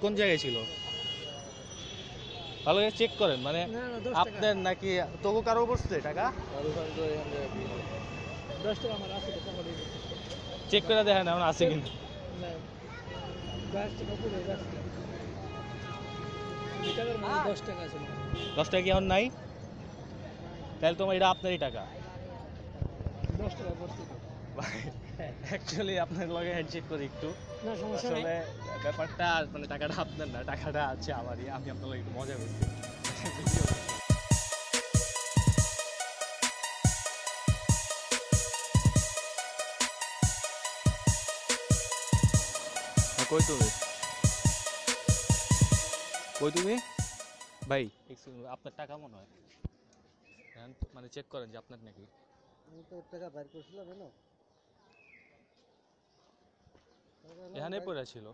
কোন জায়গায় ছিল? ভালো করে চেক করেন, মানে আপনার নাকি তোকে কারো বসছে টাকা? চেক করে দেখেন এখন আছে কিনা। 10 টাকা কি এখন নাই? তাহলে তোমার এটা আপনারই টাকা। অ্যাকচুয়ালি আপনার লগে হ্যান্ডশেক করি একটু। আসলে ব্যাপারটা মানে টাকাটা আপনার না, টাকাটা আছে আমারই। আমি আপনার লগে একটু মজা করছি। কই তুমি? কই তুমি? ভাই আপনার টাকা মনে হয়, মানে চেক করেন যে আপনার নাকি। আমি তো টাকা বাইর করছিলাম না, এখানে পড়ে ছিল।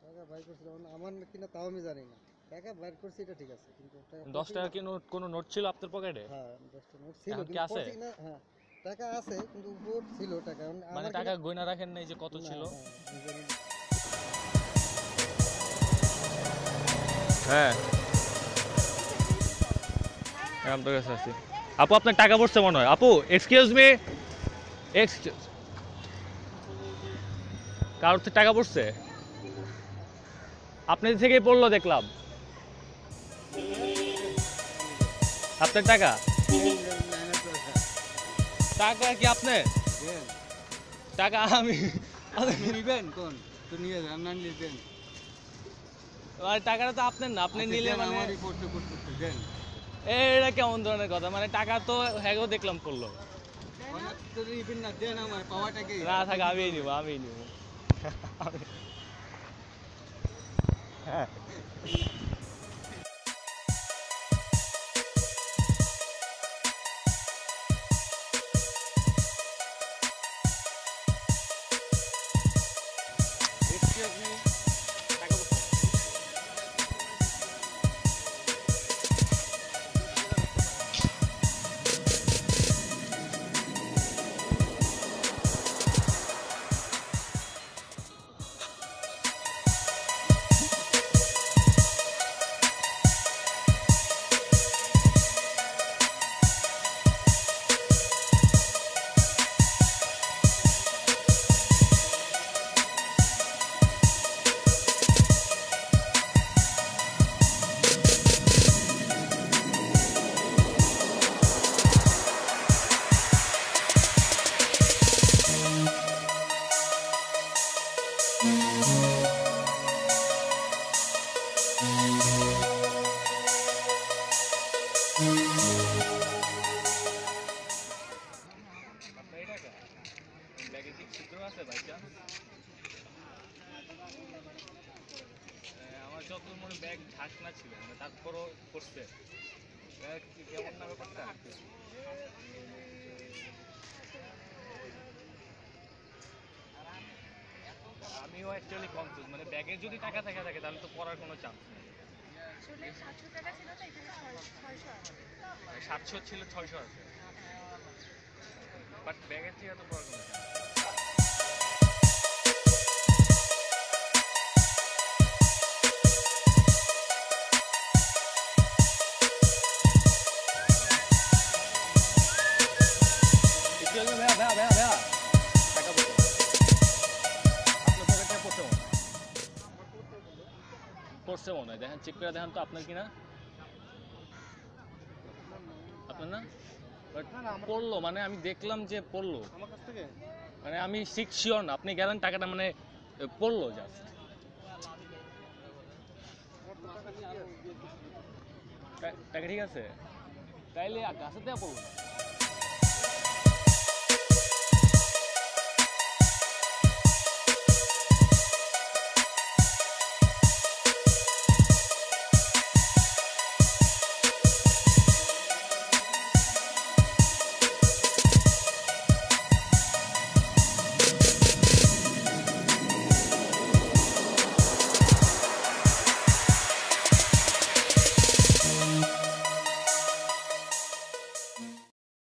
টাকা বাইর করছিলাম আমার কিনা তাও আমি জানি না। টাকা বাইর করছি এটা ঠিক আছে, কিন্তু 10 টাকা কি নোট, কোনো নোট ছিল আপনার পকেটে? হ্যাঁ 10টা নোট ছিল, এখন কি কিন্তু আছে? পড়ছি না। হ্যাঁ টাকা আছে, কিন্তু উপর ছিল টাকা মানে আমার টাকা গয়না রাখেন নাই যে কত ছিল? হ্যাঁ আপনার কাছে আছে। আপু আপনার টাকা পড়ছে মনে হয়। আপু এক্সকিউজ মি, কারোর থেকে টাকা পড়ছে? আপনাদের থেকেই পড়লো দেখলাম। আপনার টাকা? টাকা কি আপনার টাকা? আমি নিবেন কোন তো নিয়ে যান না, নিবেন টাকাটা তো আপনার না, আপনি নিলে মানে আমারই করতে করতে দেন। এটা কেমন ধরনের কথা? মানে টাকা তো হ্যাগো দেখলাম করলো। না দেন আমার পাওয়াটাকে না থাকে আমিই নিব, আমিই নিব। হ্যাঁ আমার যত মনে ব্যাগ ঢাকনা ছিল, মানে তারপরও করছে কেমন না ব্যাপারটা। আমিও অ্যাকচুয়ালি কনফিউজ, মানে ব্যাগে যদি টাকা থাকে তাহলে তো পড়ার কোনো চান্স নেই। 700 ছিল, 600 আছে, বাট ব্যাগের থেকে তো পড়ার কোনো চান্স। পড়ছে মনে হয়, দেখেন চেক করে দেখেন তো আপনার কিনা। আপনার না, বাট পড়লো, মানে আমি দেখলাম যে পড়লো আমার কাছ থেকে, মানে আমি শিওর না আপনি গেলেন টাকাটা মানে পড়লো জাস্ট। টাকা ঠিক আছে, তাইলে গাছের দেওয়া পড়লো না।